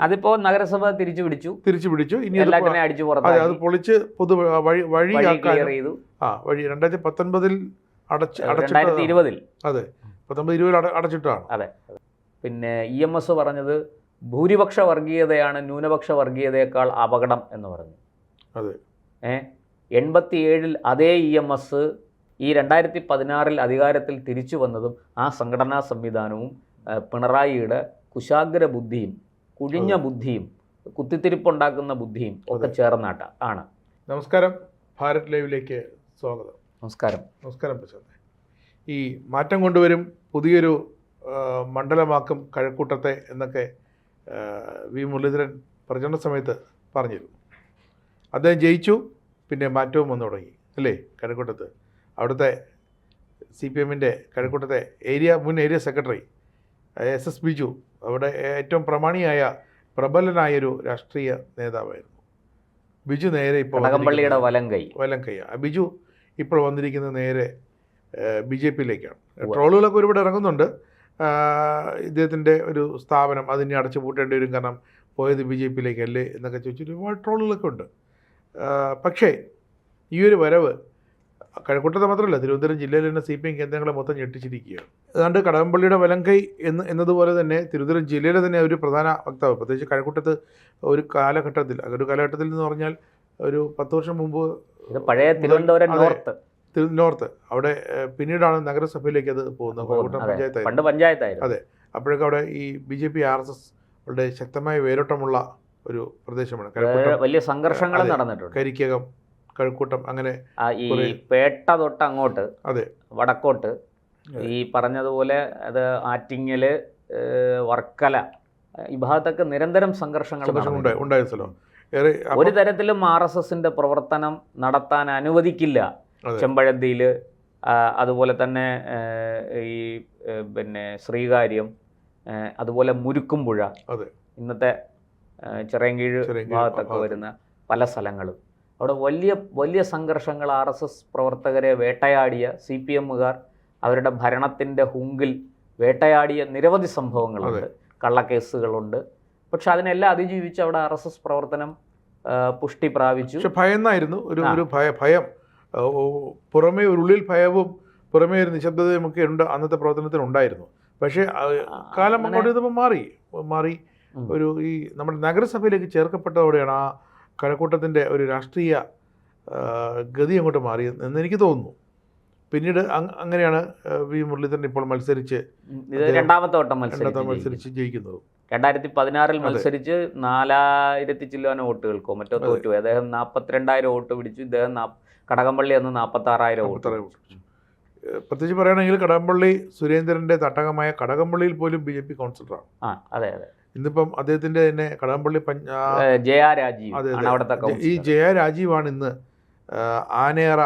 അതിപ്പോ നഗരസഭ തിരിച്ചു പിടിച്ചു. ഇനി അത് പൊളിച്ച് പൊതു വഴിയാക്കാൻ വഴി 2019 2020 അതെ 1920 അടച്ചിട്ടാണ്. അതെ. പിന്നെ EMS പറഞ്ഞത് ഭൂരിപക്ഷ വർഗീയതയാണ് ന്യൂനപക്ഷ വർഗീയതയേക്കാൾ അപകടം എന്ന് പറഞ്ഞു. അതെ. 87 അതേ EMS ഈ 2016 അധികാരത്തിൽ തിരിച്ചു വന്നതും ആ സംഘടനാ സംവിധാനവും പിണറായിയുടെ കുശാഗ്ര ബുദ്ധിയും കുഴിഞ്ഞ ബുദ്ധിയും കുത്തിത്തിരിപ്പുണ്ടാക്കുന്ന ബുദ്ധിയും ഒക്കെ ചേർന്നാണ്. നമസ്കാരം, ഭാരത് ലൈവിലേക്ക് സ്വാഗതം. നമസ്കാരം. പ്രശാന്ത്. ഈ മാറ്റം കൊണ്ടുവരും, പുതിയൊരു മണ്ഡലമാക്കും കഴക്കൂട്ടത്തെ എന്നൊക്കെ വി മുരളീധരൻ പ്രചരണ സമയത്ത് പറഞ്ഞിരുന്നു. അദ്ദേഹം ജയിച്ചു, പിന്നെ മാറ്റവും വന്നു തുടങ്ങി അല്ലേ? കഴക്കൂട്ടത്ത് അവിടുത്തെ CPM-ൻ്റെ കഴക്കൂട്ടത്തെ മുൻ ഏരിയ സെക്രട്ടറി SS ബിജു അവിടെ ഏറ്റവും പ്രബലനായൊരു രാഷ്ട്രീയ നേതാവായിരുന്നു. ബിജു നേരെ ഇപ്പോൾ കടകംപള്ളിയുടെ വലം കൈ. ബിജു ഇപ്പോൾ വന്നിരിക്കുന്നത് നേരെ BJP-ലേക്കാണ്. ട്രോളുകളൊക്കെ ഒരുപാട് ഇറങ്ങുന്നുണ്ട്. ഇദ്ദേഹത്തിൻ്റെ ഒരു സ്ഥാപനം അതിനെ അടച്ചു പൂട്ടേണ്ടി വരും, കാരണം പോയത് BJP-ലേക്കല്ലേ എന്നൊക്കെ ചോദിച്ചിട്ട് ഒരുപാട് ട്രോളുകളൊക്കെ ഉണ്ട്. പക്ഷേ ഈ ഒരു വരവ് കഴക്കൂട്ടത്തെ മാത്രമല്ല, തിരുവനന്തപുരം ജില്ലയിൽ തന്നെ CPM കേന്ദ്രങ്ങളെ മൊത്തം ഞെട്ടിച്ചിരിക്കുകയാണ്. ഏതാണ്ട് കടകംപള്ളിയുടെ വലംകൈ എന്നതുപോലെ തന്നെ തിരുവനന്തപുരം ജില്ലയിലെ തന്നെ ഒരു പ്രധാന വക്താവ്, പ്രത്യേകിച്ച് കഴക്കൂട്ടത്ത് ഒരു കാലഘട്ടത്തിൽ എന്ന് പറഞ്ഞാൽ ഒരു 10 വർഷം മുമ്പ് പഴയ തിരുവനന്തപുരം നോർത്ത് അവിടെ പിന്നീടാണ് നഗരസഭയിലേക്ക് അത് പോകുന്നത്. കഴക്കൂട്ടം പഞ്ചായത്തായിരുന്നു. അതെ. അപ്പോഴൊക്കെ അവിടെ ഈ BJP RSS കളുടെ ശക്തമായ വേരോട്ടമുള്ള ഒരു പ്രദേശമാണ്. വലിയ സംഘർഷങ്ങൾ നടന്നിട്ടുണ്ട്. കരിക്കകം, കഴക്കൂട്ടം, അങ്ങനെ ഈ പേട്ട തൊട്ട് അങ്ങോട്ട് അതെ വടക്കോട്ട് ഈ പറഞ്ഞതുപോലെ അത് ആറ്റിങ്ങല്, വർക്കല ഈ ഭാഗത്തൊക്കെ നിരന്തരം സംഘർഷങ്ങൾ ഉണ്ടായ സ്ഥലം. ഒരു തരത്തിലും RSSന്റെ പ്രവർത്തനം നടത്താൻ അനുവദിക്കില്ല. ചെമ്പഴന്തിയിൽ, അതുപോലെ തന്നെ ഈ പിന്നെ ശ്രീകാര്യം, അതുപോലെ മുരുക്കുംപുഴ, ഇന്നത്തെ ചിറയൻകീഴ് ഭാഗത്തൊക്കെ വരുന്ന പല സ്ഥലങ്ങളും അവിടെ വലിയ സംഘർഷങ്ങൾ, RSS പ്രവർത്തകരെ വേട്ടയാടിയ CPM-കാർ അവരുടെ ഭരണത്തിൻ്റെ ഹുങ്കിൽ വേട്ടയാടിയ നിരവധി സംഭവങ്ങളുണ്ട്, കള്ളക്കേസുകളുണ്ട്. പക്ഷെ അതിനെല്ലാം അതിജീവിച്ച് അവിടെ RSS പ്രവർത്തനം പുഷ്ടി പ്രാപിച്ചു. പക്ഷെ ഭയന്നായിരുന്നു, ഒരു ഭയം പുറമേ ഒരു ഉള്ളിൽ ഭയവും പുറമേ ഒരു നിശബ്ദതയും ഒക്കെ ഉണ്ട് അന്നത്തെ പ്രവർത്തനത്തിന് ഉണ്ടായിരുന്നു. പക്ഷേ കാലം അങ്ങോട്ട് ഇതിപ്പോൾ മാറി ഒരു ഈ നമ്മുടെ നഗരസഭയിലേക്ക് ചേർക്കപ്പെട്ടതോടെയാണ് ആ കഴക്കൂട്ടത്തിൻ്റെ ഒരു രാഷ്ട്രീയ ഗതി അങ്ങോട്ട് മാറിയത് എന്ന് എനിക്ക് തോന്നുന്നു. പിന്നീട് അങ്ങനെയാണ് വി മുരളീധരൻ ഇപ്പോൾ രണ്ടാമത്തെ വട്ടം മത്സരിച്ച് ജയിക്കുന്നത്. 2016 മത്സരിച്ച് 4000 ചില്ലുവാന വോട്ടുകൾക്കോ മറ്റോ തോറ്റു. അദ്ദേഹം 42,000 വോട്ട് പിടിച്ചു. ഇദ്ദേഹം കടകംപള്ളി അന്ന് 46,000 വോട്ട്. പ്രത്യേകിച്ച് പറയുകയാണെങ്കിൽ കടകംപള്ളി സുരേന്ദ്രൻ്റെ തട്ടകമായ കടകംപള്ളിയിൽ പോലും BJP കൗൺസിലറാണ്. അതെ. ഇന്നിപ്പം അദ്ദേഹത്തിൻ്റെ തന്നെ കടകംപള്ളി ഈ ജയ രാജീവാണ് ഇന്ന് ആനേറ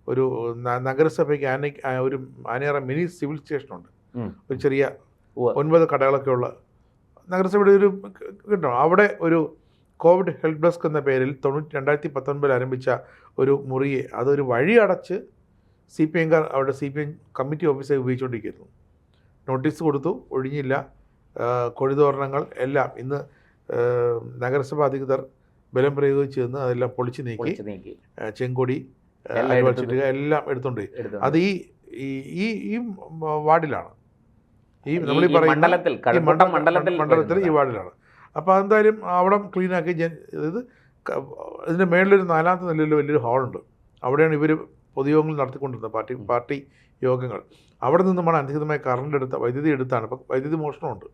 ഒരു നഗരസഭയ്ക്ക് ഒരു ആനേറ മിനി സിവിൽ സ്റ്റേഷനുണ്ട്. ഒരു ചെറിയ 9 കടകളൊക്കെ ഉള്ള നഗരസഭയുടെ ഒരു കിട്ടണം. അവിടെ ഒരു കോവിഡ് ഹെൽപ്പ് ഡെസ്ക് എന്ന പേരിൽ 2019 ആരംഭിച്ച ഒരു മുറിയെ അതൊരു വഴി അടച്ച് CPM-കാർ അവിടെ CPM കമ്മിറ്റി ഓഫീസായി ഉപയോഗിച്ചുകൊണ്ടിരിക്കുന്നു. നോട്ടീസ് കൊടുത്തു, ഒഴിഞ്ഞില്ല. കൊടിതോരണങ്ങൾ എല്ലാം ഇന്ന് നഗരസഭ അധികൃതർ ബലം പ്രയോഗിച്ച് നിന്ന് അതെല്ലാം പൊളിച്ചു നീക്കി ചെങ്കൊടി എല്ലാം എടുത്തുകൊണ്ട് അത് ഈ വാർഡിലാണ്, ഈ നമ്മൾ ഈ പറയുന്ന മണ്ഡലത്തിൽ ഈ വാർഡിലാണ്. അപ്പോൾ അതെന്തായാലും അവിടെ ക്ലീനാക്കി ഇതിൻ്റെ മേളിലൊരു 4ാമത്തെ നിലയിൽ വലിയൊരു ഹാളുണ്ട്. അവിടെയാണ് ഇവർ പൊതുയോഗങ്ങൾ നടത്തിക്കൊണ്ടിരുന്നത്, പാർട്ടി യോഗങ്ങൾ. അവിടെ നിന്നുമാണ് അനധികൃതമായ വൈദ്യുതി എടുത്താണ്. ഇപ്പം വൈദ്യുതി മോഷണമുണ്ട്.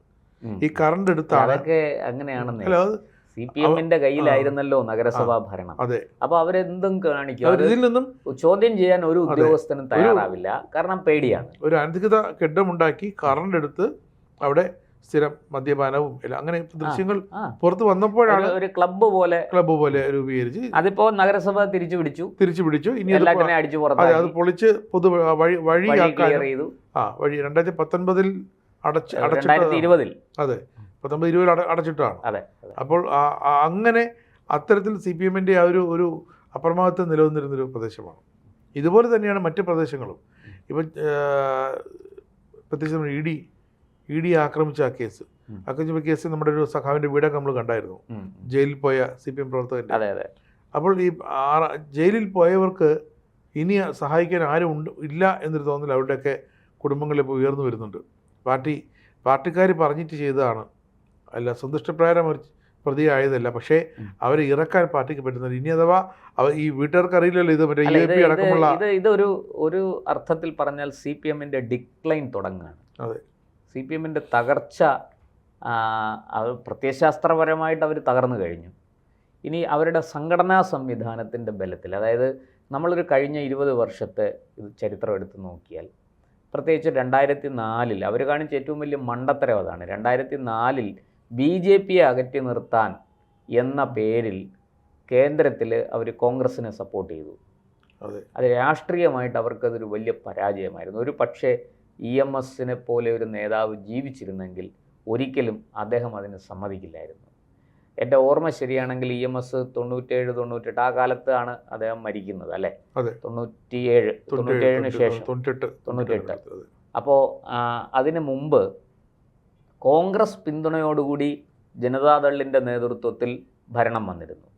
ഈ കറണ്ട് എടുത്താണ്. അങ്ങനെയാണെന്ന് CPM-ന്റെ കയ്യിലായിരുന്നല്ലോ നഗരസഭാ ഭരണം. അതെ. അപ്പൊ അവരെന്തും കാണിക്കും. ഇതിൽ നിന്നും ചോദ്യം ചെയ്യാൻ ഒരു ഉദ്യോഗസ്ഥനും തയ്യാറാവില്ല, കാരണം പേടിയാണ്. ഒരു അനധികൃത കെട്ടിടമുണ്ടാക്കി കറണ്ട് എടുത്ത് അവിടെ സ്ഥിരം മദ്യപാനവും എല്ലാം അങ്ങനെ ദൃശ്യങ്ങൾ പുറത്ത് വന്നപ്പോഴാണ് ഒരു ക്ലബ്ബ് പോലെ രൂപീകരിച്ച് അതിപ്പോ നഗരസഭ തിരിച്ചു പിടിച്ചു. ഇനി അത് പൊളിച്ച് പൊതു വഴിയാക്കാൻ വഴി 2019 2020 അതെ 1920 അടച്ചിട്ടാണ്. അപ്പോൾ അങ്ങനെ അത്തരത്തിൽ CPM-ന്റെ ആ ഒരു അപ്രമാദത്വം നിലനിന്നിരുന്നൊരു പ്രദേശമാണ്. ഇതുപോലെ തന്നെയാണ് മറ്റ് പ്രദേശങ്ങളും. ഇപ്പം പ്രത്യേകിച്ച് ED ആക്രമിച്ച ആ കേസ് അക്കഞ്ചുമ കേസിൽ നമ്മുടെ ഒരു സഖാവിൻ്റെ വീടൊക്കെ നമ്മൾ കണ്ടായിരുന്നു, ജയിലിൽ പോയ CPM പ്രവർത്തകൻ്റെ. അതെ അതെ. അപ്പോൾ ഈ ജയിലിൽ പോയവർക്ക് ഇനി സഹായിക്കാൻ ആരും ഇല്ല എന്നൊരു തോന്നൽ അവരുടെയൊക്കെ കുടുംബങ്ങളിൽ ഇപ്പോൾ ഉയർന്നു വരുന്നുണ്ട്. പാർട്ടിക്കാർ പറഞ്ഞിട്ട് ചെയ്തതാണ്, അല്ല സന്തുഷ്ടപ്രായം പ്രതിയായതല്ല. പക്ഷേ അവരെ ഇറക്കാൻ പാർട്ടിക്ക് പറ്റുന്നില്ല. ഇനി അഥവാ ഈ വീട്ടുകാർക്ക് അറിയില്ലല്ലോ ഇത് മറ്റേ UAP അടക്കമുള്ള ഒരു അർത്ഥത്തിൽ പറഞ്ഞാൽ CPM-ന്റെ ഡിക്ലൈൻ തുടങ്ങുകയാണ്. അതെ, CPM-ന്റെ തകർച്ച പ്രത്യയശാസ്ത്രപരമായിട്ട് അവർ തകർന്നു കഴിഞ്ഞു. ഇനി അവരുടെ സംഘടനാ സംവിധാനത്തിൻ്റെ ബലത്തിൽ, അതായത് നമ്മളൊരു കഴിഞ്ഞ 20 വർഷത്തെ ചരിത്രം എടുത്ത് നോക്കിയാൽ, പ്രത്യേകിച്ച് 2004 അവർ കാണിച്ച ഏറ്റവും വലിയ മണ്ടത്തരം അതാണ്. 2004 BJP-യെ അകറ്റി നിർത്താൻ എന്ന പേരിൽ കേന്ദ്രത്തിൽ അവർ കോൺഗ്രസിനെ സപ്പോർട്ട് ചെയ്തു. അത് രാഷ്ട്രീയമായിട്ട് അവർക്കതൊരു വലിയ പരാജയമായിരുന്നു. ഒരു പക്ഷേ EMS-നെ പോലെ ഒരു നേതാവ് ജീവിച്ചിരുന്നെങ്കിൽ ഒരിക്കലും അദ്ദേഹം അതിന് സമ്മതിക്കില്ലായിരുന്നു. എൻ്റെ ഓർമ്മ ശരിയാണെങ്കിൽ EMS 97-98 ആ കാലത്താണ് അദ്ദേഹം മരിക്കുന്നത്, അല്ലേ? 97-ന് ശേഷം 98. അപ്പോൾ അതിന് മുമ്പ് കോൺഗ്രസ് പിന്തുണയോടുകൂടി ജനതാദളിൻ്റെ നേതൃത്വത്തിൽ ഭരണം വന്നിരുന്നു.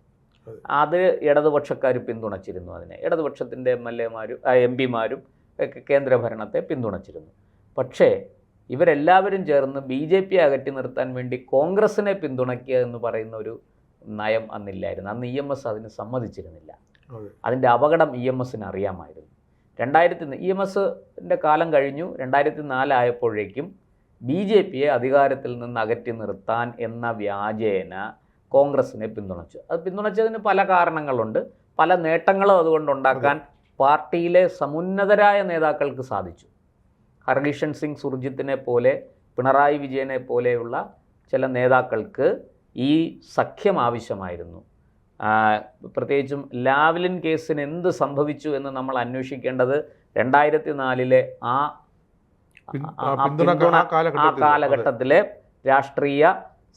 അത് ഇടതുപക്ഷക്കാർ പിന്തുണച്ചിരുന്നു. അതിനെ ഇടതുപക്ഷത്തിൻ്റെ MLA-മാരും MP-മാരും ഒക്കെ കേന്ദ്ര ഭരണത്തെ പിന്തുണച്ചിരുന്നു. പക്ഷേ ഇവരെല്ലാവരും ചേർന്ന് BJP-യെ അകറ്റി നിർത്താൻ വേണ്ടി കോൺഗ്രസിനെ പിന്തുണയ്ക്കുക എന്ന് പറയുന്ന ഒരു നയം അന്നില്ലായിരുന്നു. അന്ന് EMS അതിന് സമ്മതിച്ചിരുന്നില്ല. അതിൻ്റെ അപകടം EMS-ന് അറിയാമായിരുന്നു. EMS-ൻ്റെ കാലം കഴിഞ്ഞു. 2004 ആയപ്പോഴേക്കും BJP-യെ അധികാരത്തിൽ നിന്ന് അകറ്റി നിർത്താൻ എന്ന വ്യാജേന കോൺഗ്രസിനെ പിന്തുണച്ചു. അത് പിന്തുണച്ചതിന് പല കാരണങ്ങളുണ്ട്. പല നേട്ടങ്ങളും അതുകൊണ്ടുണ്ടാക്കാൻ പാർട്ടിയിലെ സമുന്നതരായ നേതാക്കൾക്ക് സാധിച്ചു. ഹർകിഷൻ സിംഗ് സുർജിത്തിനെ പോലെ, പിണറായി വിജയനെ പോലെയുള്ള ചില നേതാക്കൾക്ക് ഈ സഖ്യം ആവശ്യമായിരുന്നു. പ്രത്യേകിച്ചും ലാവ്ലിൻ കേസിന് എന്ത് സംഭവിച്ചു എന്ന് നമ്മൾ അന്വേഷിക്കേണ്ടത് 2004 ആ കാലഘട്ടത്തിലെ രാഷ്ട്രീയ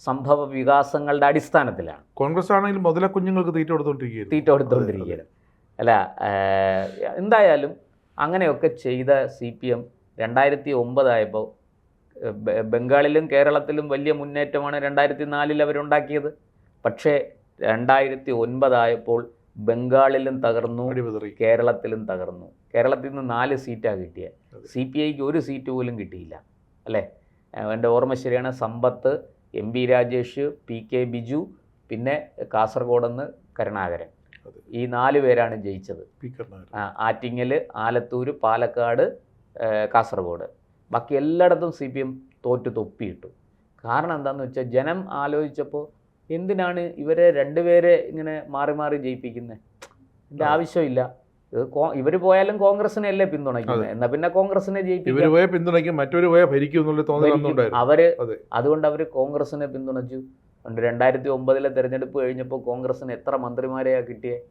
സംഭവ വികാസങ്ങളുടെ അടിസ്ഥാനത്തിലാണ്. കോൺഗ്രസ് ആണെങ്കിലും മുതല കുഞ്ഞുങ്ങൾക്ക് തീറ്റ കൊടുത്തുകൊണ്ടിരിക്കുകയാണ്. അല്ല, എന്തായാലും അങ്ങനെയൊക്കെ ചെയ്ത CPM 2009 ആയപ്പോൾ ബംഗാളിലും കേരളത്തിലും വലിയ മുന്നേറ്റമാണ് 2004 അവരുണ്ടാക്കിയത്. പക്ഷേ 2009 ആയപ്പോൾ ബംഗാളിലും തകർന്നു, കേരളത്തിലും തകർന്നു. കേരളത്തിൽ നിന്ന് 4 സീറ്റാണ് കിട്ടിയത്. CPI-ക്ക് 1 സീറ്റ് പോലും കിട്ടിയില്ല, അല്ലേ? എൻ്റെ ഓർമ്മ ശരിയാണ്. സമ്പത്ത്, MP രാജേഷ്, PK ബിജു, പിന്നെ കാസർഗോഡ് നിന്ന് കരുണാകരൻ, ഈ 4 പേരാണ് ജയിച്ചത്. ആറ്റിങ്ങൽ, ആലത്തൂർ, പാലക്കാട്, കാസർഗോഡ്. ബാക്കി എല്ലായിടത്തും CPM തോറ്റ് തൊപ്പിയിട്ടു. കാരണം എന്താണെന്ന് വെച്ചാൽ ജനം ആലോചിച്ചപ്പോൾ എന്തിനാണ് ഇവരെ 2 പേരെ ഇങ്ങനെ മാറി മാറി ജയിപ്പിക്കുന്നത്? ഇതിൻ്റെ ആവശ്യമില്ല. ഇവർ പോയാലും കോൺഗ്രസിനെയല്ലേ പിന്തുണയ്ക്കുന്നത്, എന്നാൽ പിന്നെ കോൺഗ്രസിനെ ജയിപ്പിക്കും. അതുകൊണ്ട് അവർ കോൺഗ്രസിനെ പിന്തുണച്ചു. 2009 തെരഞ്ഞെടുപ്പ് കഴിഞ്ഞപ്പോൾ കോൺഗ്രസിന് എത്ര മന്ത്രിമാരെയാണ് കിട്ടിയത്?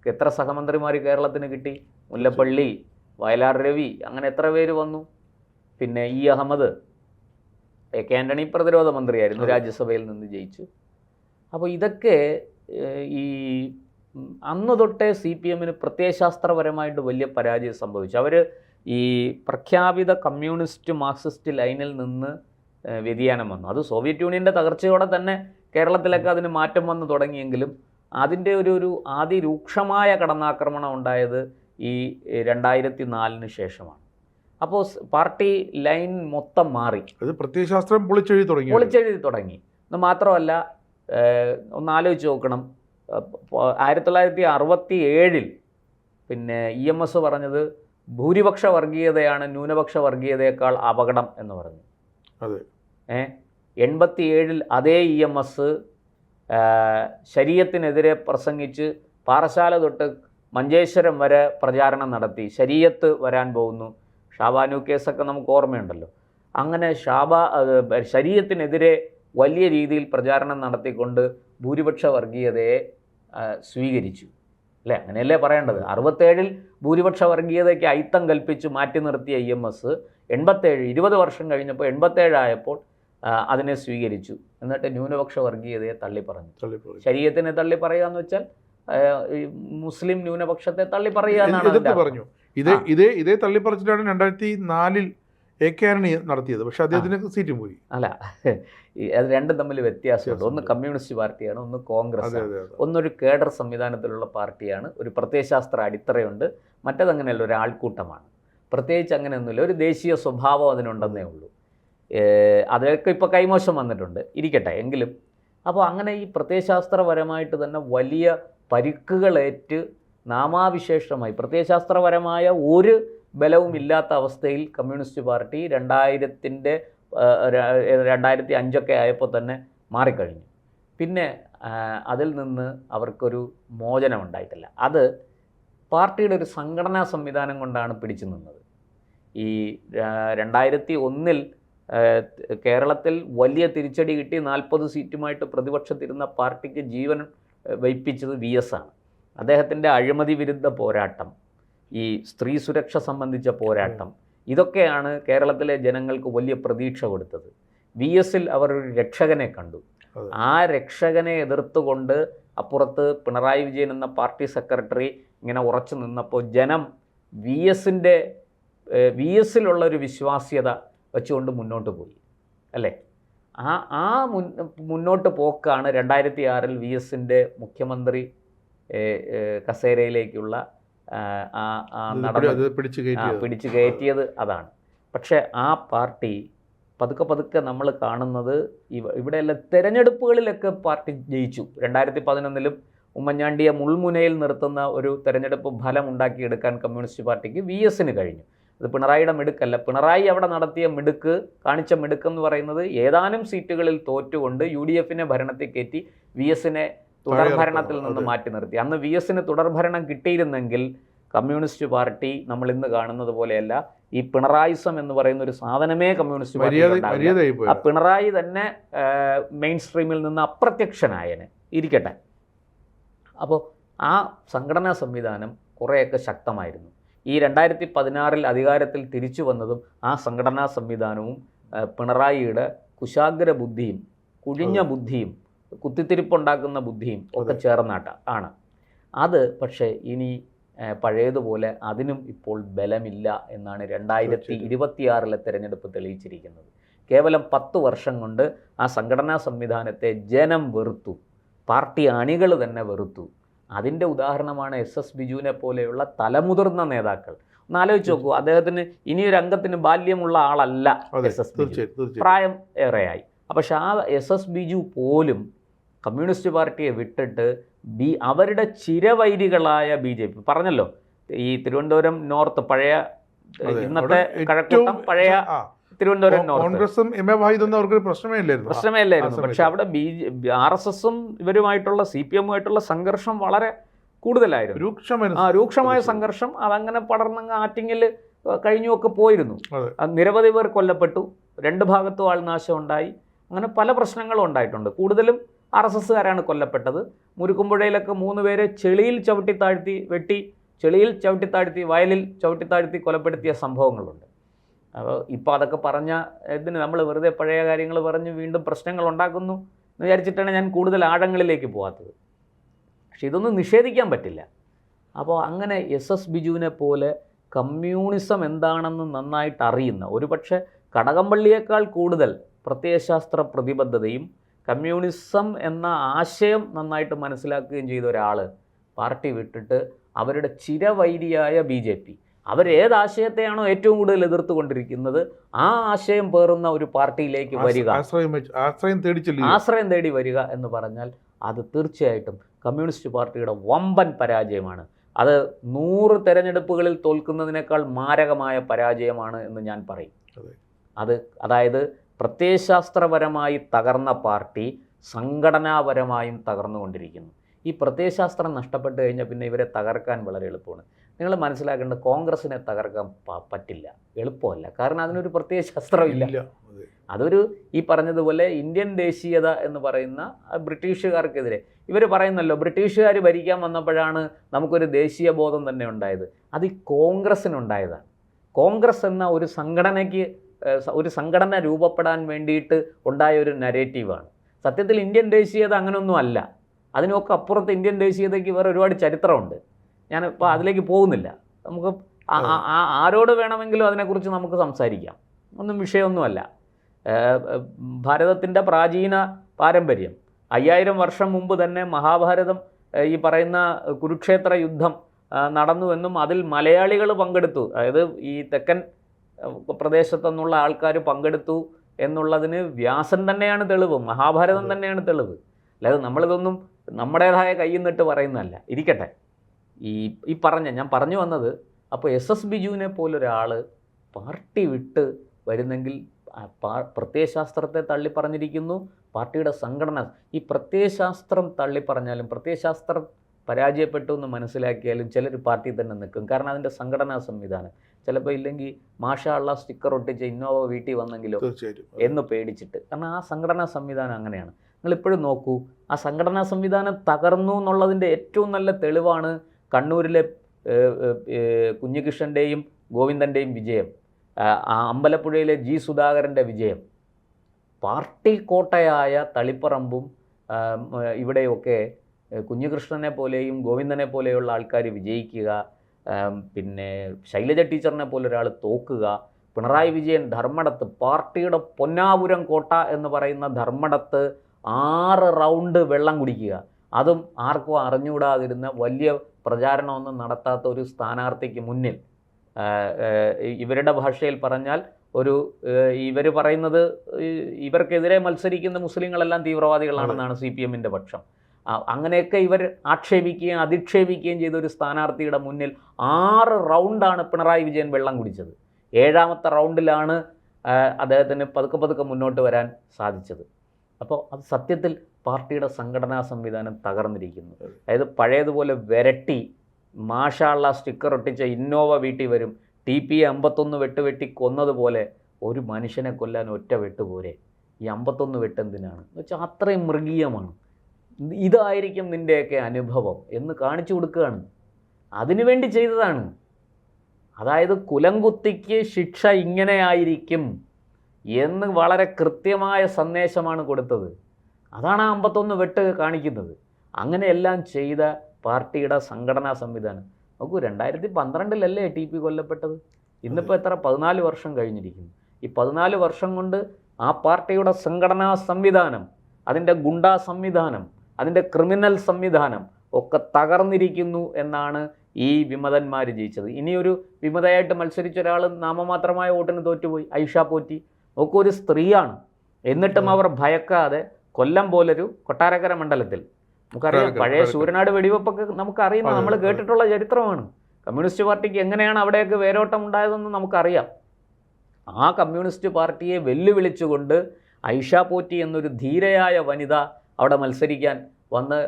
എത്ര സഹമന്ത്രിമാർ കേരളത്തിന് കിട്ടി? മുല്ലപ്പള്ളി, വയലാർ രവി, അങ്ങനെ എത്ര പേര് വന്നു? പിന്നെ E. അഹമ്മദ്, AK ആന്റണി പ്രതിരോധ മന്ത്രിയായിരുന്നു, രാജ്യസഭയിൽ നിന്ന് ജയിച്ചു. അപ്പോൾ ഇതൊക്കെ ഈ അന്ന് തൊട്ടേ CPM-ന് പ്രത്യയശാസ്ത്രപരമായിട്ട് വലിയ പരാജയം സംഭവിച്ചു. അവർ ഈ പ്രഖ്യാപിത കമ്മ്യൂണിസ്റ്റ് മാർക്സിസ്റ്റ് ലൈനിൽ നിന്ന് വ്യതിയാനം വന്നു. അത് സോവിയറ്റ് യൂണിയൻ്റെ തകർച്ചയോടെ തന്നെ കേരളത്തിലൊക്കെ അതിന് മാറ്റം വന്നു തുടങ്ങിയെങ്കിലും അതിൻ്റെ ഒരു അതിരൂക്ഷമായ കടന്നാക്രമണം ഉണ്ടായത് ഈ 2004 ശേഷമാണ്. അപ്പോൾ പാർട്ടി ലൈൻ മൊത്തം മാറി. അത് പ്രത്യയശാസ്ത്രം പൊളിച്ചെഴുതി തുടങ്ങി. എന്ന് മാത്രമല്ല, ഒന്ന് ആലോചിച്ച് നോക്കണം, 1967 പിന്നെ EMS പറഞ്ഞത് ഭൂരിപക്ഷ വർഗീയതയാണ് ന്യൂനപക്ഷ വർഗീയതയേക്കാൾ അപകടം എന്ന് പറഞ്ഞു. 87 അതേ EMS ശരീഅത്തിനെതിരെ പ്രസംഗിച്ച് പാറശാല തൊട്ട് മഞ്ചേശ്വരം വരെ പ്രചാരണം നടത്തി. ശരീഅത്ത് വരാൻ പോകുന്നു, ഷാബാനു കേസൊക്കെ നമുക്ക് ഓർമ്മയുണ്ടല്ലോ. അങ്ങനെ ശരീഅത്തിനെതിരെ വലിയ രീതിയിൽ പ്രചാരണം നടത്തിക്കൊണ്ട് ഭൂരിപക്ഷ വർഗീയതയെ സ്വീകരിച്ചു, അല്ലേ? അങ്ങനെയല്ലേ പറയേണ്ടത്. 67 ഭൂരിപക്ഷ വർഗീയതയ്ക്ക് അയിത്തം കൽപ്പിച്ച് മാറ്റി നിർത്തിയ EMS 87 20 വർഷം കഴിഞ്ഞപ്പോൾ 87 ആയപ്പോൾ അതിനെ സ്വീകരിച്ചു. എന്നിട്ട് ന്യൂനപക്ഷ വർഗീയതയെ തള്ളിപ്പറഞ്ഞു. ശരീഅത്തിനെ തള്ളിപ്പറയുക എന്ന് വെച്ചാൽ മുസ്ലിം ന്യൂനപക്ഷത്തെ തള്ളിപ്പറയുക എന്നാണ്. ഇതേ തള്ളിപ്പറച്ചിട്ടാണ് 2004 AK ആന്റണി നടത്തിയത്. പക്ഷെ അദ്ദേഹത്തിന് സീറ്റും പോയി. അല്ല, അത് രണ്ടും തമ്മിൽ വ്യത്യാസമുണ്ട്. ഒന്ന് കമ്മ്യൂണിസ്റ്റ് പാർട്ടിയാണ്, ഒന്ന് കോൺഗ്രസ് ആണ്. ഒന്നൊരു കേഡർ സംവിധാനത്തിലുള്ള പാർട്ടിയാണ്, ഒരു പ്രത്യയശാസ്ത്ര അടിത്തറയുണ്ട്. മറ്റേതങ്ങനെയല്ല, ഒരു ആൾക്കൂട്ടമാണ്. പ്രത്യേകിച്ച് അങ്ങനെയൊന്നുമില്ല, ഒരു ദേശീയ സ്വഭാവം അതിനുണ്ടെന്നേ ഉള്ളൂ. അതൊക്കെ ഇപ്പോൾ കൈമോശം വന്നിട്ടുണ്ട്, ഇരിക്കട്ടെ എങ്കിലും. അപ്പോൾ അങ്ങനെ ഈ പ്രത്യയശാസ്ത്രപരമായിട്ട് തന്നെ വലിയ പരിക്കുകളേറ്റ് നാമാവിശേഷമായി പ്രത്യയശാസ്ത്രപരമായ ഒരു ബലവും ഇല്ലാത്ത അവസ്ഥയിൽ കമ്മ്യൂണിസ്റ്റ് പാർട്ടി 2005 ആയപ്പോൾ തന്നെ മാറിക്കഴിഞ്ഞു. പിന്നെ അതിൽ നിന്ന് അവർക്കൊരു മോചനം ഉണ്ടായിട്ടില്ല. അത് പാർട്ടിയുടെ ഒരു സംഘടനാ സംവിധാനം കൊണ്ടാണ് പിടിച്ചു നിന്നത്. ഈ 2001 കേരളത്തിൽ വലിയ തിരിച്ചടി കിട്ടി 40 സീറ്റുമായിട്ട് പ്രതിപക്ഷത്തിരുന്ന പാർട്ടിക്ക് ജീവൻ വയ്പ്പിച്ചത് VS ആണ്. അദ്ദേഹത്തിൻ്റെ അഴിമതി വിരുദ്ധ പോരാട്ടം, ഈ സ്ത്രീ സുരക്ഷ സംബന്ധിച്ച പോരാട്ടം, ഇതൊക്കെയാണ് കേരളത്തിലെ ജനങ്ങൾക്ക് വലിയ പ്രതീക്ഷ കൊടുത്തത്. VS-ൽ അവർ ഒരു രക്ഷകനെ കണ്ടു. ആ രക്ഷകനെ എതിർത്തുകൊണ്ട് അപ്പുറത്ത് പിണറായി വിജയൻ എന്ന പാർട്ടി സെക്രട്ടറി ഇങ്ങനെ ഉറച്ചു നിന്നപ്പോൾ ജനം VS-ലുള്ളൊരു വിശ്വാസ്യത വെച്ചുകൊണ്ട് മുന്നോട്ട് പോയി, അല്ലേ? ആ മുന്നോട്ട് പോക്കാണ് 2006 VS-ൻ്റെ മുഖ്യമന്ത്രി കസേരയിലേക്കുള്ള പിടിച്ചു കയറ്റിയത്. അതാണ്. പക്ഷേ ആ പാർട്ടി പതുക്കെ നമ്മൾ കാണുന്നത് ഇവിടെയെല്ലാം തെരഞ്ഞെടുപ്പുകളിലൊക്കെ പാർട്ടി ജയിച്ചു. 2011 ഉമ്മൻചാണ്ടിയെ മുൾമുനയിൽ നിർത്തുന്ന ഒരു തെരഞ്ഞെടുപ്പ് ഫലം ഉണ്ടാക്കിയെടുക്കാൻ കമ്മ്യൂണിസ്റ്റ് പാർട്ടിക്ക് VS-ന് കഴിഞ്ഞു. അത് പിണറായിയുടെ മിടുക്കല്ല. പിണറായി അവിടെ നടത്തിയ കാണിച്ച മിടുക്കെന്ന് പറയുന്നത് ഏതാനും സീറ്റുകളിൽ തോറ്റുകൊണ്ട് UDF-നെ ഭരണത്തിൽ കയറ്റി VS-നെ തുടർഭരണത്തിൽ നിന്ന് മാറ്റി നിർത്തി. അന്ന് VS-ന് തുടർഭരണം കിട്ടിയിരുന്നെങ്കിൽ കമ്മ്യൂണിസ്റ്റ് പാർട്ടി നമ്മൾ ഇന്ന് കാണുന്നത് പോലെയല്ല. ഈ പിണറായിസം എന്ന് പറയുന്ന ഒരു സാധനമേ കമ്മ്യൂണിസ്റ്റ് പാർട്ടി, ആ പിണറായി തന്നെ മെയിൻ സ്ട്രീമിൽ നിന്ന് അപ്രത്യക്ഷനായന് ഇരിക്കട്ടെ. അപ്പോൾ ആ സംഘടനാ സംവിധാനം കുറേയൊക്കെ ശക്തമായിരുന്നു. ഈ 2016 അധികാരത്തിൽ തിരിച്ചു വന്നതും ആ സംഘടനാ സംവിധാനവും പിണറായിയുടെ കുശാഗ്ര ബുദ്ധിയും കുഴിഞ്ഞ ബുദ്ധിയും കുത്തിത്തിരിപ്പുണ്ടാക്കുന്ന ബുദ്ധിയും ഒക്കെ ചേർന്നാണ്. അത് പക്ഷേ ഇനി പഴയതുപോലെ അതിനും ഇപ്പോൾ ബലമില്ല എന്നാണ് 2026 തെരഞ്ഞെടുപ്പ് തെളിയിച്ചിരിക്കുന്നത്. കേവലം 10 വർഷം കൊണ്ട് ആ സംഘടനാ സംവിധാനത്തെ ജനം വെറുത്തു, പാർട്ടി അണികൾ തന്നെ വെറുത്തു. അതിൻ്റെ ഉദാഹരണമാണ് SS ബിജുവിനെ പോലെയുള്ള തലമുതിർന്ന നേതാക്കൾ. ഒന്ന് ആലോചിച്ച് നോക്കൂ, അദ്ദേഹത്തിന് ഇനിയൊരു അംഗത്തിന് ബാല്യമുള്ള ആളല്ല SS ബിജു, പ്രായം ഏറെയായി. പക്ഷെ ആ SS ബിജു പോലും കമ്മ്യൂണിസ്റ്റ് പാർട്ടിയെ വിട്ടിട്ട് അവരുടെ ചിരവൈരികളായ BJP, പറഞ്ഞല്ലോ, ഈ തിരുവനന്തപുരം നോർത്ത്, പഴയ ഇന്നത്തെ കഴക്കൂട്ടം, പഴയ തിരുവനന്തപുരം കോൺഗ്രസും അവർക്കൊരു പ്രശ്നമേ ഇല്ലായിരുന്നു. പക്ഷെ അവിടെ RSS-ഉം ഇവരുമായിട്ടുള്ള CPM-ഉമായിട്ടുള്ള സംഘർഷം വളരെ കൂടുതലായിരുന്നു, രൂക്ഷമായ സംഘർഷം. അതങ്ങനെ പടർന്നങ്ങ് ആറ്റിങ്ങിൽ കഴിഞ്ഞുമൊക്കെ പോയിരുന്നു. നിരവധി പേർ കൊല്ലപ്പെട്ടു, 2 ഭാഗത്തും ആൾനാശം ഉണ്ടായി. അങ്ങനെ പല പ്രശ്നങ്ങളും ഉണ്ടായിട്ടുണ്ട്. കൂടുതലും RSS-കാരാണ് കൊല്ലപ്പെട്ടത്. മുരുക്കുമ്പുഴയിലൊക്കെ 3 പേരെ ചെളിയിൽ ചവിട്ടിത്താഴ്ത്തി വയലിൽ ചവിട്ടിത്താഴ്ത്തി കൊലപ്പെടുത്തിയ സംഭവങ്ങളുണ്ട്. അപ്പോൾ ഇപ്പോൾ അതൊക്കെ പറഞ്ഞ ഇതിന് നമ്മൾ വെറുതെ പഴയ കാര്യങ്ങൾ പറഞ്ഞ് വീണ്ടും പ്രശ്നങ്ങൾ ഉണ്ടാക്കുന്നു എന്ന് വിചാരിച്ചിട്ടാണ് ഞാൻ കൂടുതൽ ആഴങ്ങളിലേക്ക് പോകാത്തത്. പക്ഷെ ഇതൊന്നും നിഷേധിക്കാൻ പറ്റില്ല. അപ്പോൾ അങ്ങനെ SS ബിജുവിനെ പോലെ കമ്മ്യൂണിസം എന്താണെന്ന് നന്നായിട്ട് അറിയുന്ന, ഒരുപക്ഷെ കടകംപള്ളിയേക്കാൾ കൂടുതൽ പ്രത്യയശാസ്ത്ര പ്രതിബദ്ധതയും കമ്മ്യൂണിസം എന്ന ആശയം നന്നായിട്ട് മനസ്സിലാക്കുകയും ചെയ്ത ഒരാൾ പാർട്ടി വിട്ടിട്ട് അവരുടെ ചിരവൈരിയായ BJP, അവരേതാശയത്തെയാണോ ഏറ്റവും കൂടുതൽ എതിർത്തുകൊണ്ടിരിക്കുന്നത് ആ ആശയം പേറുന്ന ഒരു പാർട്ടിയിലേക്ക് വരിക, ആശ്രയം തേടി വരിക എന്ന് പറഞ്ഞാൽ അത് തീർച്ചയായിട്ടും കമ്മ്യൂണിസ്റ്റ് പാർട്ടിയുടെ വമ്പൻ പരാജയമാണ്. അത് 100 തെരഞ്ഞെടുപ്പുകളിൽ തോൽക്കുന്നതിനേക്കാൾ മാരകമായ പരാജയമാണ് എന്ന് ഞാൻ പറയും. അതായത് പ്രത്യയശാസ്ത്രപരമായി തകർന്ന പാർട്ടി സംഘടനാപരമായും തകർന്നുകൊണ്ടിരിക്കുന്നു. ഈ പ്രത്യയശാസ്ത്രം നഷ്ടപ്പെട്ട് കഴിഞ്ഞാൽ പിന്നെ ഇവരെ തകർക്കാൻ വളരെ എളുപ്പമാണ്. നിങ്ങൾ മനസ്സിലാക്കേണ്ടത് കോൺഗ്രസിനെ തകർക്കാൻ പറ്റില്ല, എളുപ്പമല്ല. കാരണം അതിനൊരു പ്രത്യയശാസ്ത്രമില്ല. അതൊരു ഈ പറഞ്ഞതുപോലെ ഇന്ത്യൻ ദേശീയത എന്ന് പറയുന്ന ബ്രിട്ടീഷുകാർക്കെതിരെ ഇവർ പറയുന്നല്ലോ, ബ്രിട്ടീഷുകാർ ഭരിക്കാൻ വന്നപ്പോഴാണ് നമുക്കൊരു ദേശീയ ബോധം തന്നെ ഉണ്ടായത്. അത് ഈ കോൺഗ്രസ്സിനുണ്ടായതാണ്. കോൺഗ്രസ് എന്ന ഒരു സംഘടന രൂപപ്പെടാൻ വേണ്ടിയിട്ട് ഉണ്ടായ ഒരു നരേറ്റീവാണ്. സത്യത്തിൽ ഇന്ത്യൻ ദേശീയത അങ്ങനെയൊന്നും അല്ല. അതിനൊക്കെ അപ്പുറത്ത് ഇന്ത്യൻ ദേശീയതയ്ക്ക് വേറെ ഒരുപാട് ചരിത്രമുണ്ട്. ഞാനിപ്പോൾ അതിലേക്ക് പോകുന്നില്ല. നമുക്ക് ആരോട് വേണമെങ്കിലും അതിനെക്കുറിച്ച് നമുക്ക് സംസാരിക്കാം. ഒന്നും വിഷയമൊന്നുമല്ല. ഭാരതത്തിൻ്റെ പ്രാചീന പാരമ്പര്യം 5000 വർഷം മുമ്പ് തന്നെ മഹാഭാരതം, ഈ പറയുന്ന കുരുക്ഷേത്ര യുദ്ധം നടന്നുവെന്നും അതിൽ മലയാളികൾ പങ്കെടുത്തു, അതായത് ഈ തെക്കൻ പ്രദേശത്തുനിന്നുള്ള ആൾക്കാർ പങ്കെടുത്തു എന്നുള്ളതിന് വ്യാസൻ തന്നെയാണ് തെളിവ്, മഹാഭാരതം തന്നെയാണ് തെളിവ്. അല്ലാതെ നമ്മളിതൊന്നും നമ്മുടേതായ കയ്യിൽ നിന്നിട്ട് പറയുന്നതല്ല. ഇരിക്കട്ടെ, ഞാൻ പറഞ്ഞു വന്നത്, അപ്പോൾ SS ബിജുവിനെ പോലൊരാൾ പാർട്ടി വിട്ട് വരുന്നെങ്കിൽ പ്രത്യയശാസ്ത്രത്തെ തള്ളിപ്പറഞ്ഞിരിക്കുന്നു, പാർട്ടിയുടെ സംഘടന. ഈ പ്രത്യയശാസ്ത്രം തള്ളിപ്പറഞ്ഞാലും പ്രത്യയശാസ്ത്രം പരാജയപ്പെട്ടു എന്ന് മനസ്സിലാക്കിയാലും ചിലർ പാർട്ടി തന്നെ നിൽക്കും. കാരണം അതിൻ്റെ സംഘടനാ സംവിധാനം ചിലപ്പോൾ ഇല്ലെങ്കിൽ മാഷാ അള്ളാ സ്റ്റിക്കർ ഒട്ടിച്ച് ഇന്നോവ വീട്ടിൽ വന്നെങ്കിലോ എന്ന് പേടിച്ചിട്ട്. കാരണം ആ സംഘടനാ സംവിധാനം അങ്ങനെയാണ്. നിങ്ങളിപ്പോഴും നോക്കൂ, ആ സംഘടനാ സംവിധാനം തകർന്നു എന്നുള്ളതിൻ്റെ ഏറ്റവും നല്ല തെളിവാണ് കണ്ണൂരിലെ കുഞ്ഞികൃഷ്ണൻ്റെയും ഗോവിന്ദൻ്റെയും വിജയം, അമ്പലപ്പുഴയിലെ G സുധാകരൻ്റെ വിജയം. പാർട്ടി കോട്ടയായ തളിപ്പറമ്പും ഇവിടെയൊക്കെ കുഞ്ഞികൃഷ്ണനെ പോലെയും ഗോവിന്ദനെ പോലെയുള്ള ആൾക്കാർ വിജയിക്കുക, പിന്നെ ശൈലജ ടീച്ചറിനെ പോലെ ഒരാൾ തോക്കുക, പിണറായി വിജയൻ ധർമ്മടത്ത്, പാർട്ടിയുടെ പൊന്നാപുരം കോട്ട എന്ന് പറയുന്ന ധർമ്മടത്ത് 6 റൗണ്ട് വെള്ളം കുടിക്കുക, അതും ആർക്കും അറിഞ്ഞുകൂടാതിരുന്ന വലിയ പ്രചാരണമൊന്നും നടത്താത്ത ഒരു സ്ഥാനാർത്ഥിക്ക് മുന്നിൽ, ഇവരുടെ ഭാഷയിൽ പറഞ്ഞാൽ ഇവർ പറയുന്നത് ഇവർക്കെതിരെ മത്സരിക്കുന്ന മുസ്ലിങ്ങളെല്ലാം തീവ്രവാദികളാണെന്നാണ് CPMൻ്റെ പക്ഷം. അങ്ങനെയൊക്കെ ഇവർ ആക്ഷേപിക്കുകയും അധിക്ഷേപിക്കുകയും ചെയ്ത ഒരു സ്ഥാനാർത്ഥിയുടെ മുന്നിൽ 6 റൗണ്ടാണ് പിണറായി വിജയൻ വെള്ളം കുടിച്ചത്. 7ാമത്തെ റൗണ്ടിലാണ് അദ്ദേഹത്തിന് പതുക്കെ മുന്നോട്ട് വരാൻ സാധിച്ചത്. അപ്പോൾ അത് സത്യത്തിൽ പാർട്ടിയുടെ സംഘടനാ സംവിധാനം തകർന്നിരിക്കുന്നു. അതായത് പഴയതുപോലെ വിരട്ടി മാഷാ അള്ളാ സ്റ്റിക്കർ ഒട്ടിച്ച ഇന്നോവ വീട്ടിൽ വരും, TP 51 വെട്ടി കൊന്നതുപോലെ ഒരു മനുഷ്യനെ കൊല്ലാൻ ഒറ്റ വെട്ടുപോരെ, ഈ 51 വെട്ടെന്തിനാണ് എന്ന് വെച്ചാൽ അത്രയും മൃഗീയമാണ്. ഇതായിരിക്കും നിൻ്റെയൊക്കെ അനുഭവം എന്ന് കാണിച്ചു കൊടുക്കുകയാണ്. അതിനുവേണ്ടി ചെയ്തതാണ്. അതായത് കുലംകുത്തിക്ക് ശിക്ഷ ഇങ്ങനെയായിരിക്കും എന്ന് വളരെ കൃത്യമായ സന്ദേശമാണ് കൊടുത്തത്. അതാണ് 51 വെട്ട് കാണിക്കുന്നത്. അങ്ങനെയെല്ലാം ചെയ്ത പാർട്ടിയുടെ സംഘടനാ സംവിധാനം നോക്കൂ. 2012 TP കൊല്ലപ്പെട്ടത്. ഇന്നിപ്പോൾ എത്ര, 14 വർഷം കഴിഞ്ഞിരിക്കുന്നു. ഈ 14 വർഷം കൊണ്ട് ആ പാർട്ടിയുടെ സംഘടനാ സംവിധാനം, അതിൻ്റെ ഗുണ്ടാ സംവിധാനം, അതിൻ്റെ ക്രിമിനൽ സംവിധാനം ഒക്കെ തകർന്നിരിക്കുന്നു എന്നാണ് ഈ വിമതന്മാർ ജയിച്ചത്. ഇനിയൊരു വിമതയായിട്ട് മത്സരിച്ച ഒരാൾ നാമമാത്രമായ വോട്ടിന് തോറ്റുപോയി, ഐഷ പോറ്റി. ഒക്കെ ഒരു സ്ത്രീയാണ്. എന്നിട്ടും അവർ ഭയക്കാതെ കൊല്ലം പോലൊരു കൊട്ടാരക്കര മണ്ഡലത്തിൽ, നമുക്കറിയാം പഴയ ശൂരനാട് വെടിവെപ്പൊക്കെ നമുക്കറിയുന്ന, നമ്മൾ കേട്ടിട്ടുള്ള ചരിത്രമാണ്. കമ്മ്യൂണിസ്റ്റ് പാർട്ടിക്ക് എങ്ങനെയാണ് അവിടെയൊക്കെ വേരോട്ടം ഉണ്ടായതെന്ന് നമുക്കറിയാം. ആ കമ്മ്യൂണിസ്റ്റ് പാർട്ടിയെ വെല്ലുവിളിച്ചുകൊണ്ട് ഐഷ പോറ്റി എന്നൊരു ധീരയായ വനിത അവിടെ മത്സരിക്കാൻ വന്ന്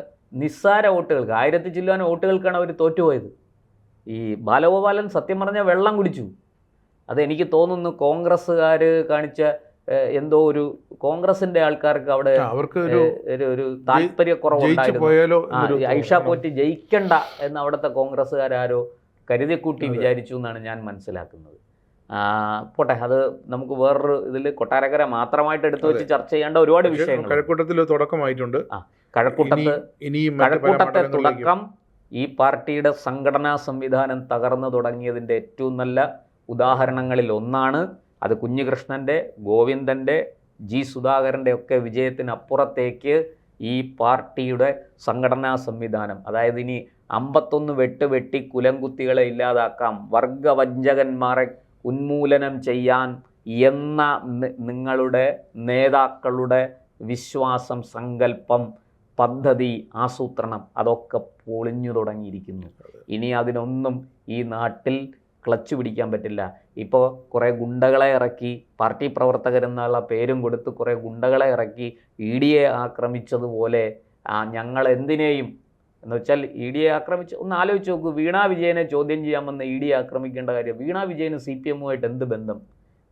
നിസ്സാര വോട്ടുകൾക്ക്, 1000 ചില്ലാൻ വോട്ടുകൾക്കാണ് അവർ തോറ്റുപോയത്. ഈ ബാലഗോപാലൻ സത്യം പറഞ്ഞാൽ വെള്ളം കുടിച്ചു. അതെനിക്ക് തോന്നുന്നു കോൺഗ്രസ്സുകാർ കാണിച്ച എന്തോ ഒരു, കോൺഗ്രസിൻ്റെ ആൾക്കാർക്ക് അവിടെ ഒരു താല്പര്യക്കുറവുണ്ടായിരുന്നു. ഐഷ പോറ്റി ജയിക്കണ്ട എന്ന് അവിടുത്തെ കോൺഗ്രസ്സുകാരോ കരുതിക്കൂട്ടി വിചാരിച്ചു എന്നാണ് ഞാൻ മനസ്സിലാക്കുന്നത്. പോട്ടെ, അത് നമുക്ക് വേറൊരു ഇതിൽ കൊട്ടാരക്കര മാത്രമായിട്ട് എടുത്തു വെച്ച് ചർച്ച ചെയ്യേണ്ട ഒരുപാട് വിഷയങ്ങൾ. കഴക്കൂട്ടത്തിൽ തുടക്കമായിട്ടുണ്ട്. കഴക്കൂട്ടത്തെ തുടക്കം ഈ പാർട്ടിയുടെ സംഘടനാ സംവിധാനം തകർന്നു തുടങ്ങിയതിൻ്റെ ഏറ്റവും നല്ല ഉദാഹരണങ്ങളിൽ ഒന്നാണ്. അത് കുഞ്ഞികൃഷ്ണൻ്റെ, ഗോവിന്ദൻ്റെ, G സുധാകരൻ്റെ ഒക്കെ വിജയത്തിനപ്പുറത്തേക്ക് ഈ പാർട്ടിയുടെ സംഘടനാ സംവിധാനം, അതായത് ഇനി 51 വെട്ടി കുലംകുത്തികളെ ഇല്ലാതാക്കാം, വർഗവഞ്ചകന്മാരെ ഉന്മൂലനം ചെയ്യാൻ എന്ന നിങ്ങളുടെ നേതാക്കളുടെ വിശ്വാസം, സങ്കല്പം, പദ്ധതി, ആസൂത്രണം അതൊക്കെ പൊളിഞ്ഞു തുടങ്ങിയിരിക്കുന്നു. ഇനി അതിനൊന്നും ഈ നാട്ടിൽ ക്ലച്ച് പിടിക്കാൻ പറ്റില്ല. ഇപ്പോൾ കുറേ ഗുണ്ടകളെ ഇറക്കി, പാർട്ടി പ്രവർത്തകരെന്നുള്ള പേരും കൊടുത്ത് കുറേ ഗുണ്ടകളെ ഇറക്കി ED ആക്രമിച്ചതുപോലെ ഞങ്ങൾ എന്തിനേയും എന്ന് വെച്ചാൽ ED ആക്രമിച്ച് ഒന്ന് ആലോചിച്ച് നോക്കൂ. വീണ വിജയനെ ചോദ്യം ചെയ്യാൻ വന്ന ED ആക്രമിക്കേണ്ട കാര്യം, വീണ വിജയന് CPMുമായിട്ട് എന്ത് ബന്ധം?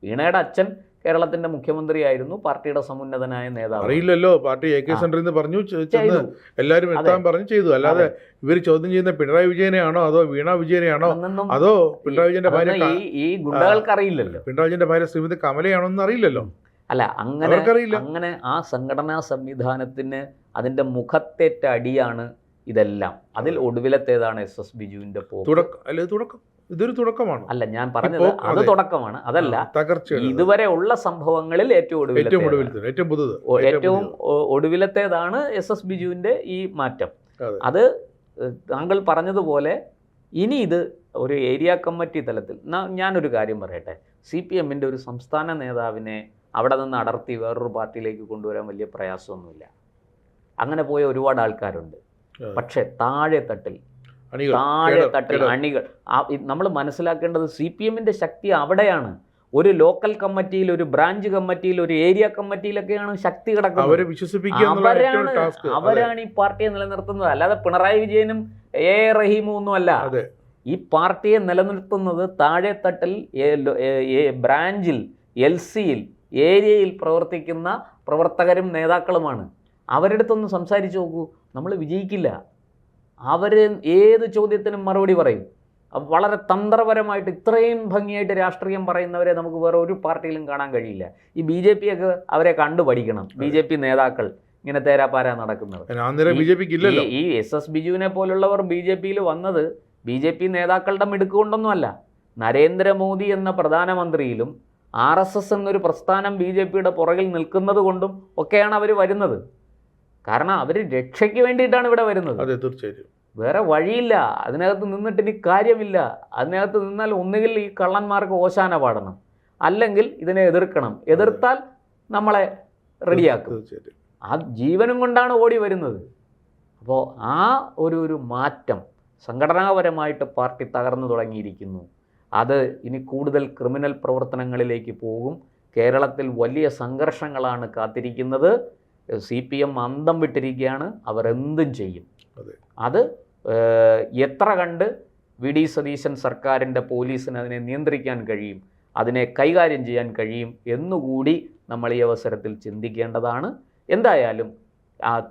വീണയുടെ അച്ഛൻ കേരളത്തിന്റെ മുഖ്യമന്ത്രിയായിരുന്നു, പാർട്ടിയുടെ സമുന്നതനായ നേതാവ്. അറിയില്ലല്ലോ, പാർട്ടി AK സെന്ററിൽ നിന്ന് പറഞ്ഞു, എല്ലാവരും എത്താൻ പറഞ്ഞു ചെയ്തു. അല്ലാതെ ഇവർ ചോദ്യം ചെയ്യുന്ന പിണറായി വിജയനെയാണോ അതോ വീണ വിജയനെയാണോ അതോ പിണറായി വിജയന്റെ ഭാര്യ, ഈ ഗുണ്ടകൾക്ക് അറിയില്ലല്ലോ, പിണറായി വിജയന്റെ ഭാര്യ ശ്രീമതി കമലയാണോ എന്ന് അറിയില്ലല്ലോ. അല്ല, അങ്ങനെ ആ സംഘടനാ സംവിധാനത്തിന് അതിൻ്റെ മുഖത്തേറ്റ അടിയാണ് ഇതെല്ലാം. അതിൽ ഒടുവിലത്തേതാണ് എസ് ബിജുവിന്റെ തുടക്കം. ഇതൊരു തുടക്കമാണ്. അല്ല, ഞാൻ പറഞ്ഞത് അത് തുടക്കമാണ്, അതല്ല ഇതുവരെ ഉള്ള സംഭവങ്ങളിൽ ഏറ്റവും ഒടുവിലത്തേതാണ് എസ് ബിജുവിന്റെ ഈ മാറ്റം. അത് താങ്കൾ പറഞ്ഞതുപോലെ ഇനി ഇത് ഒരു ഏരിയ കമ്മിറ്റി തലത്തിൽ ഞാനൊരു കാര്യം പറയട്ടെ. CPM-ന്റെ ഒരു സംസ്ഥാന നേതാവിനെ അവിടെ നിന്ന് അടർത്തി വേറൊരു പാർട്ടിയിലേക്ക് കൊണ്ടുവരാൻ വലിയ പ്രയാസമൊന്നുമില്ല. അങ്ങനെ പോയ ഒരുപാട് ആൾക്കാരുണ്ട്. പക്ഷെ താഴെ തട്ടിൽ അണികൾ നമ്മൾ മനസ്സിലാക്കേണ്ടത് CPM-ന്റെ ശക്തി അവിടെയാണ്. ഒരു ലോക്കൽ കമ്മിറ്റിയിൽ, ഒരു ബ്രാഞ്ച് കമ്മിറ്റിയിൽ, ഒരു ഏരിയ കമ്മിറ്റിയിലൊക്കെയാണ് ശക്തി കിടക്കുന്നത്. അവരാണ് ഈ പാർട്ടിയെ നിലനിർത്തുന്നത്. അല്ലാതെ പിണറായി വിജയനും A റഹീമും ഒന്നുമല്ല. ഈ പാർട്ടിയെ നിലനിർത്തുന്നത് താഴെ തട്ടിൽ, ബ്രാഞ്ചിൽ, LC-യിൽ, ഏരിയയിൽ പ്രവർത്തിക്കുന്ന പ്രവർത്തകരും നേതാക്കളുമാണ്. അവരുടെ അടുത്തൊന്ന് സംസാരിച്ച് നോക്കൂ, നമ്മൾ വിജയിക്കില്ല. അവർ ഏത് ചോദ്യത്തിനും മറുപടി പറയും. വളരെ തന്ത്രപരമായിട്ട് ഇത്രയും ഭംഗിയായിട്ട് രാഷ്ട്രീയം പറയുന്നവരെ നമുക്ക് വേറെ ഒരു പാർട്ടിയിലും കാണാൻ കഴിയില്ല. ഈ BJP ഒക്കെ അവരെ കണ്ടു പഠിക്കണം. BJP നേതാക്കൾ ഇങ്ങനെ തേരാപ്പാരാ നടക്കുന്നത്. ഈ എസ് ബിജുവിനെ പോലുള്ളവർ BJP-യിൽ വന്നത് BJP നേതാക്കളുടെ മിടുക്ക് കൊണ്ടൊന്നുമല്ല. നരേന്ദ്രമോദി എന്ന പ്രധാനമന്ത്രിയിലും RSS എന്നൊരു പ്രസ്ഥാനം BJP-യുടെ പുറകിൽ നിൽക്കുന്നത് കൊണ്ടും ഒക്കെയാണ് അവർ വരുന്നത്. കാരണം അവർ രക്ഷയ്ക്ക് വേണ്ടിയിട്ടാണ് ഇവിടെ വരുന്നത്. അതെ, തീർച്ചയായും. വേറെ വഴിയില്ല. അതിനകത്ത് നിന്നിട്ട് ഇനി കാര്യമില്ല. അതിനകത്ത് നിന്നാൽ ഒന്നുകിൽ ഈ കള്ളന്മാർക്ക് ഓശാന പാടണം, അല്ലെങ്കിൽ ഇതിനെ എതിർക്കണം. എതിർത്താൽ നമ്മളെ റെഡിയാക്കും. ആ ജീവനും കൊണ്ടാണ് ഓടി വരുന്നത്. അപ്പോൾ ആ ഒരു മാറ്റം സംഘടനാപരമായിട്ട് പാർട്ടി തകർന്നു തുടങ്ങിയിരിക്കുന്നു. അത് ഇനി കൂടുതൽ ക്രിമിനൽ പ്രവർത്തനങ്ങളിലേക്ക് പോകും. കേരളത്തിൽ വലിയ സംഘർഷങ്ങളാണ് കാത്തിരിക്കുന്നത്. CPM അന്തം വിട്ടിരിക്കുകയാണ്. അവർ എന്തും ചെയ്യും. അത് എത്ര കണ്ട് VD സതീശൻ സർക്കാരിൻ്റെ പോലീസിന് അതിനെ നിയന്ത്രിക്കാൻ കഴിയും, അതിനെ കൈകാര്യം ചെയ്യാൻ കഴിയും എന്നുകൂടി നമ്മൾ ഈ അവസരത്തിൽ ചിന്തിക്കേണ്ടതാണ്. എന്തായാലും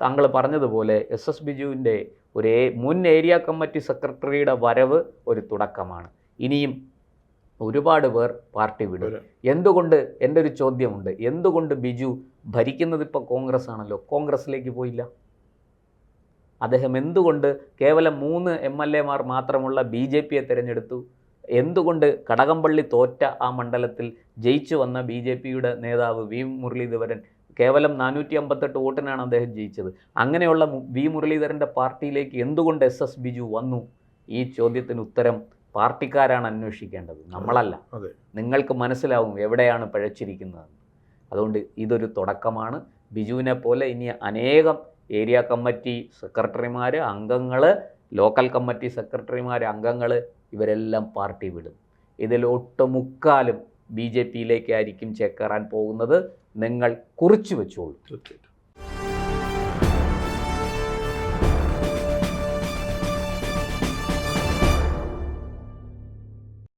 താങ്കൾ പറഞ്ഞതുപോലെ എസ് ബിജുവിൻ്റെ ഒരു മുൻ ഏരിയ കമ്മിറ്റി സെക്രട്ടറിയുടെ വരവ് ഒരു തുടക്കമാണ്. ഇനിയും ഒരുപാട് പേർ പാർട്ടി വിടും. എന്തുകൊണ്ട്, എൻ്റെ ഒരു ചോദ്യമുണ്ട്, എന്തുകൊണ്ട് ബിജു ഭരിക്കുന്നത് ഇപ്പോൾ കോൺഗ്രസ് ആണല്ലോ, കോൺഗ്രസിലേക്ക് പോയില്ല? അദ്ദേഹം എന്തുകൊണ്ട് കേവലം 3 MLA-മാർ മാത്രമുള്ള BJP-യെ തിരഞ്ഞെടുത്തു? എന്തുകൊണ്ട് കടകംപള്ളി തോറ്റ ആ മണ്ഡലത്തിൽ ജയിച്ചു വന്ന BJP-യുടെ നേതാവ് V മുരളീധരൻ കേവലം 458 വോട്ടിനാണ് അദ്ദേഹം ജയിച്ചത്? അങ്ങനെയുള്ള V മുരളീധരൻ്റെ പാർട്ടിയിലേക്ക് എന്തുകൊണ്ട് എസ് ബിജു വന്നു? ഈ ചോദ്യത്തിന് ഉത്തരം പാർട്ടിക്കാരാണ് അന്വേഷിക്കേണ്ടത്, നമ്മളല്ല. നിങ്ങൾക്ക് മനസ്സിലാവും എവിടെയാണ് പിഴച്ചിരിക്കുന്നത്. അതുകൊണ്ട് ഇതൊരു തുടക്കമാണ്. ബിജുവിനെ പോലെ ഇനി അനേകം ഏരിയ കമ്മിറ്റി സെക്രട്ടറിമാർ, അംഗങ്ങൾ, ലോക്കൽ കമ്മിറ്റി സെക്രട്ടറിമാർ, അംഗങ്ങൾ, ഇവരെല്ലാം പാർട്ടി വിടും. ഇതിൽ ഒട്ടുമുക്കാലും BJP-യിലേക്കായിരിക്കും ചേക്കേറാൻ പോകുന്നത്. നിങ്ങൾ കുറിച്ചു വെച്ചോളൂ.